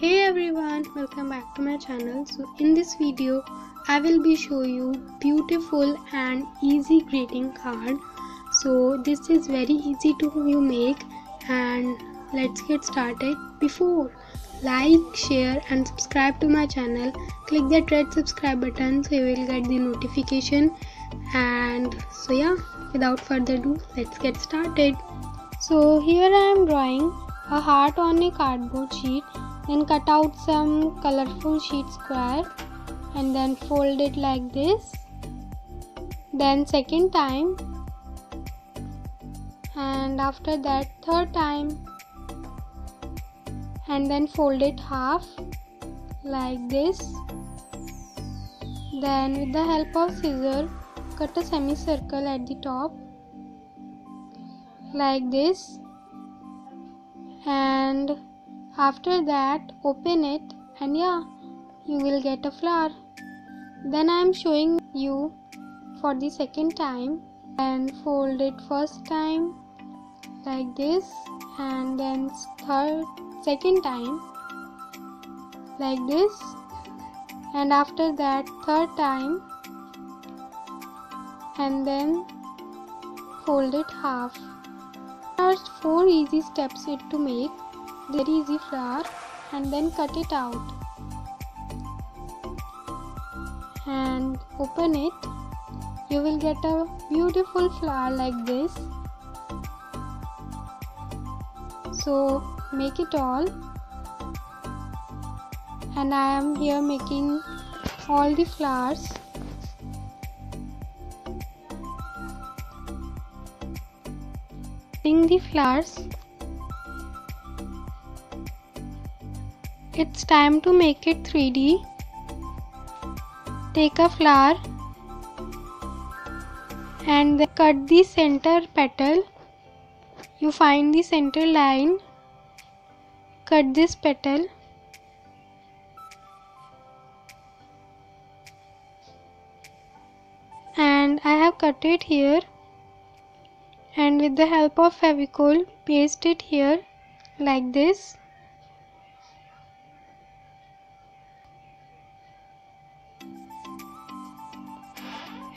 Hey everyone, welcome back to my channel. So in this video I will be show you beautiful and easy greeting card. So this is very easy to you make, and let's get started. Before like, share and subscribe to my channel, click that red subscribe button so you will get the notification. And so yeah, without further ado, let's get started. So here I am drawing a heart on a cardboard sheet. Then cut out some colorful sheet square and then fold it like this. Then second time, and after that third time, and then fold it half like this. Then with the help of scissors, cut a semicircle at the top like this, and after that open it, and yeah, you will get a flower. Then I am showing you for the second time, and fold it first time like this, and then second time like this, and after that third time, and then fold it half. There are 4 easy steps it to make very easy flower, and then cut it out and open it. You will get a beautiful flower like this. So make it all, and I am here making all the flowers. The flowers, it's time to make it 3D. Take a flower and then cut the center petal. You find the center line, cut this petal, and I have cut it here, and with the help of Fevicol paste it here like this.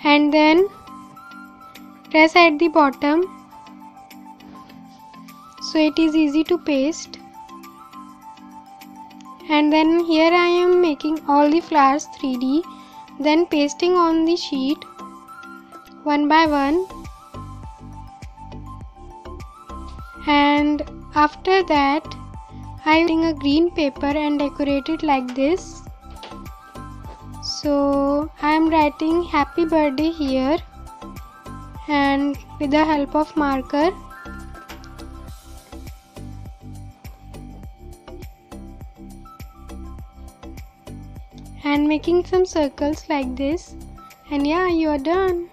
And then press at the bottom so it is easy to paste. And then here I am making all the flowers 3D, then pasting on the sheet one by one. And after that I am using a green paper and decorate it like this. So I am writing happy birthday here, and with the help of marker, and making some circles like this, and yeah, you are done.